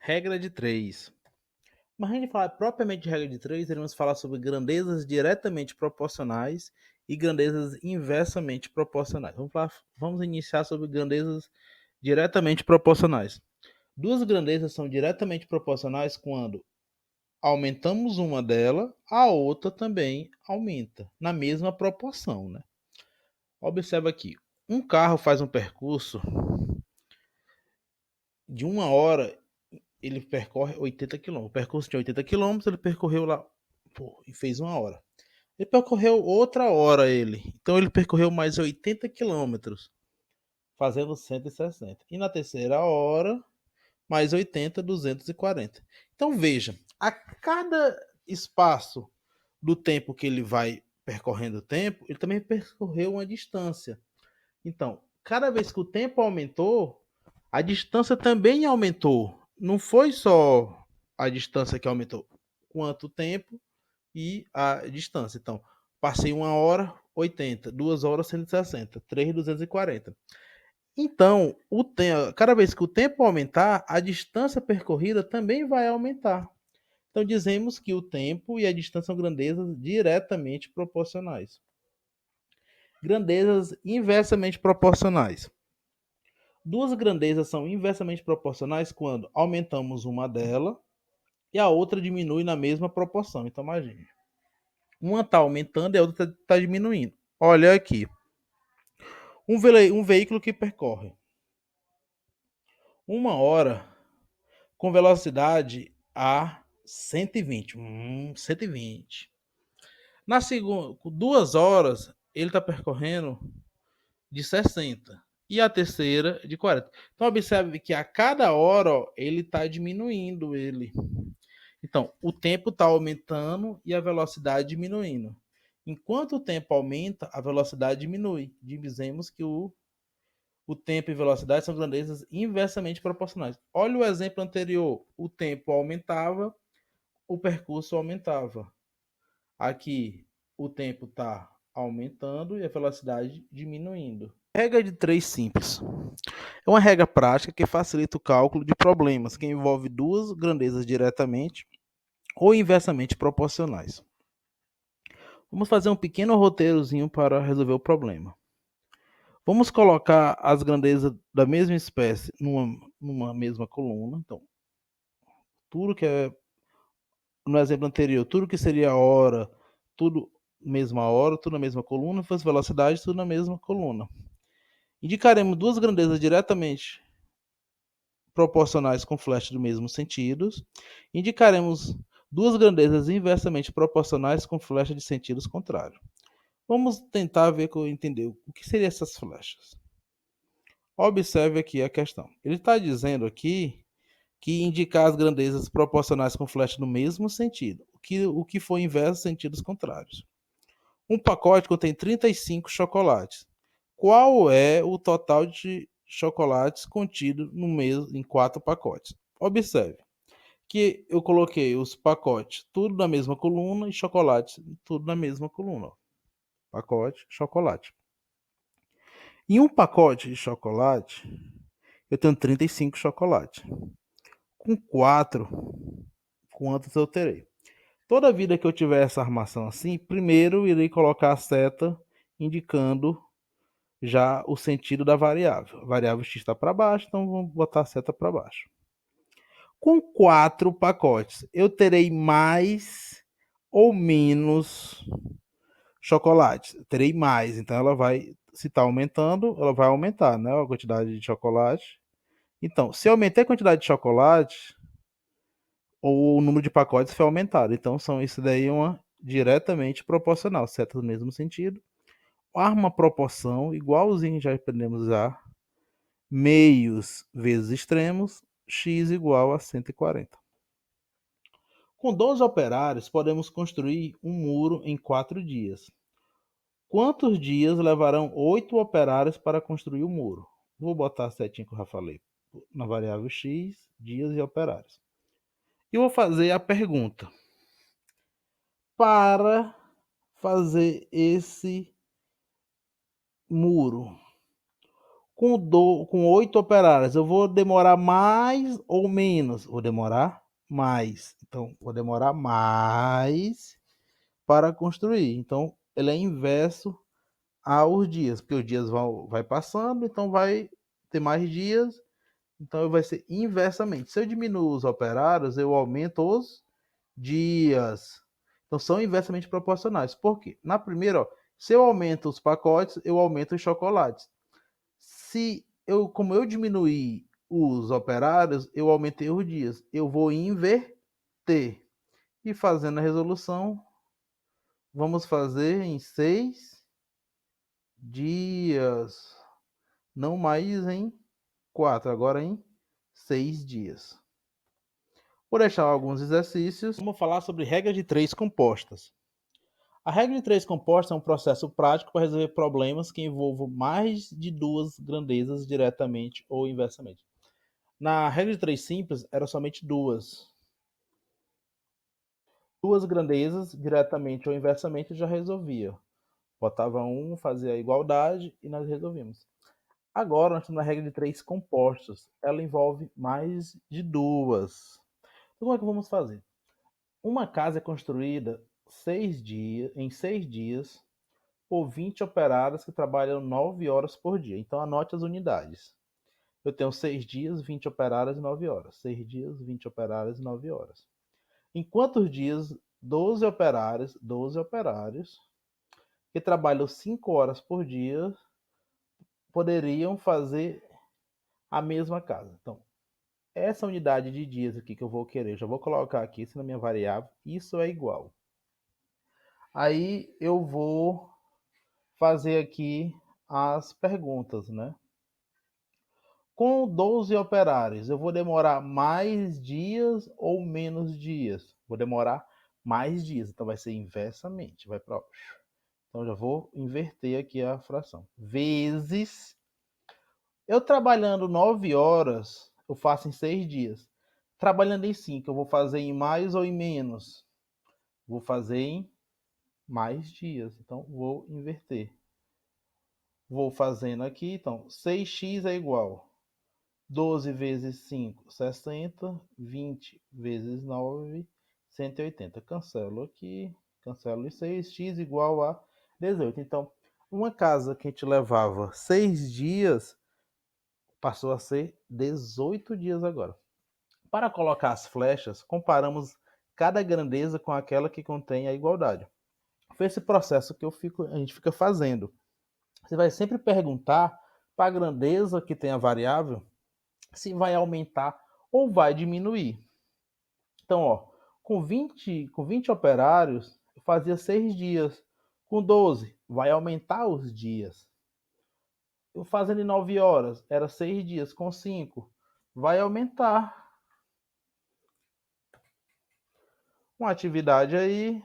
Regra de 3. Mas a gente falar propriamente de regra de 3, iremos falar sobre grandezas diretamente proporcionais e grandezas inversamente proporcionais. Vamos iniciar sobre grandezas diretamente proporcionais. Duas grandezas são diretamente proporcionais quando aumentamos uma dela, a outra também aumenta, na mesma proporção, né? Observa aqui, um carro faz um percurso de 1 hora, ele percorre 80 quilômetros. O percurso de 80 quilômetros, ele percorreu lá e fez 1 hora. Ele percorreu outra hora Então ele percorreu mais 80 quilômetros, fazendo 160. E na terceira hora, mais 80, 240. Então veja, a cada espaço do tempo que ele vai percorrendo o tempo, ele também percorreu uma distância. Então, cada vez que o tempo aumentou, a distância também aumentou. Não foi só a distância que aumentou, quanto o tempo e a distância. Então, passei 1 hora, 80, 2 horas, 160, 3, 240. Então, cada vez que o tempo aumentar, a distância percorrida também vai aumentar. Então, dizemos que o tempo e a distância são grandezas diretamente proporcionais. Grandezas inversamente proporcionais. Duas grandezas são inversamente proporcionais quando aumentamos uma dela e a outra diminui na mesma proporção. Então, imagine. Uma está aumentando e a outra está diminuindo. Olha aqui. Um veículo que percorre 1 hora com velocidade a 120. 120. Na segunda, 2 horas, ele está percorrendo de 60. E a terceira de 40. Então, observe que a cada hora ele está diminuindo ele. Então, o tempo está aumentando e a velocidade diminuindo. Enquanto o tempo aumenta, a velocidade diminui. Dizemos que o tempo e velocidade são grandezas inversamente proporcionais. Olha o exemplo anterior. O tempo aumentava, o percurso aumentava. Aqui, o tempo está aumentando e a velocidade diminuindo. Regra de 3 simples. É uma regra prática que facilita o cálculo de problemas que envolve duas grandezas diretamente ou inversamente proporcionais. Vamos fazer um pequeno roteirozinho para resolver o problema. Vamos colocar as grandezas da mesma espécie numa mesma coluna. Então, tudo que é, no exemplo anterior, tudo que seria hora, tudo mesma hora, tudo na mesma coluna, fosse velocidade, tudo na mesma coluna. Indicaremos duas grandezas diretamente proporcionais com flecha do mesmo sentido. Indicaremos duas grandezas inversamente proporcionais com flecha de sentidos contrários. Vamos tentar entender o que seriam essas flechas. Observe aqui a questão. Ele está dizendo aqui que indicar as grandezas proporcionais com flecha no mesmo sentido. O que for inverso, sentidos contrários. Um pacote contém 35 chocolates. Qual é o total de chocolates contido em 4 pacotes? Observe que eu coloquei os pacotes tudo na mesma coluna e chocolates tudo na mesma coluna. Pacote, chocolate. Em um pacote de chocolate, eu tenho 35 chocolates. Com 4, quantos eu terei? Toda vida que eu tiver essa armação assim, primeiro eu irei colocar a seta indicando já o sentido da variável. A variável x está para baixo, então vamos botar a seta para baixo. Com 4 pacotes, eu terei mais ou menos chocolate? Terei mais, então ela vai, se está aumentando, ela vai aumentar, né? A quantidade de chocolate. Então, se eu aumentei a quantidade de chocolate, ou o número de pacotes foi aumentado. Então, isso daí é uma diretamente proporcional, seta no mesmo sentido. Arma proporção, igualzinho já aprendemos a usar. Meios vezes extremos, x igual a 140. Com 12 operários, podemos construir um muro em 4 dias. Quantos dias levarão 8 operários para construir o muro? Vou botar a setinha que eu já falei na variável x, dias e operários. E vou fazer a pergunta. Para fazer esse muro, Com 8 operários, eu vou demorar mais ou menos? Vou demorar mais. Então, vou demorar mais para construir. Então, ele é inverso aos dias, porque os dias vai passando, então vai ter mais dias, então vai ser inversamente. Se eu diminuo os operários, eu aumento os dias. Então são inversamente proporcionais. Por quê? Na primeira, ó, se eu aumento os pacotes, eu aumento os chocolates. Como eu diminuir os operários, eu aumentei os dias. Eu vou inverter. E fazendo a resolução, vamos fazer em 6 dias. Não mais em 4, agora em 6 dias. Vou deixar alguns exercícios. Vamos falar sobre regra de 3 compostas. A regra de 3 compostas é um processo prático para resolver problemas que envolvam mais de duas grandezas diretamente ou inversamente. Na regra de 3 simples, era somente duas. Duas grandezas, diretamente ou inversamente, já resolvia. Botava um, fazia a igualdade e nós resolvimos. Agora, nós estamos na regra de 3 compostos. Ela envolve mais de duas. Então, como é que vamos fazer? Uma casa é construída em 6 dias por 20 operários que trabalham 9 horas por dia. Então, anote as unidades. Eu tenho 6 dias, 20 operários e 9 horas. 6 dias, 20 operários e 9 horas. Em quantos dias 12 operários que trabalham 5 horas por dia poderiam fazer a mesma casa? Então, essa unidade de dias aqui que eu vou querer, já vou colocar aqui isso na minha variável, isso é igual. Aí eu vou fazer aqui as perguntas, né? Com 12 operários, eu vou demorar mais dias ou menos dias? Vou demorar mais dias, então vai ser inversamente, vai para. Então já vou inverter aqui a fração. Vezes, eu trabalhando 9 horas, eu faço em 6 dias. Trabalhando em 5, eu vou fazer em mais ou em menos? Vou fazer em mais dias, então vou inverter. Vou fazendo aqui, então 6x é igual 12 vezes 5, 60, 20 vezes 9, 180. Cancelo aqui, cancelo 6, x igual a 18. Então, uma casa que a gente levava 6 dias, passou a ser 18 dias agora. Para colocar as flechas, comparamos cada grandeza com aquela que contém a igualdade. Foi esse processo que a gente fica fazendo. Você vai sempre perguntar para a grandeza que tem a variável se vai aumentar ou vai diminuir. Então, ó, com 20 operários, eu fazia 6 dias. Com 12, vai aumentar os dias. Eu fazendo em 9 horas, era 6 dias. Com 5, vai aumentar. Uma atividade aí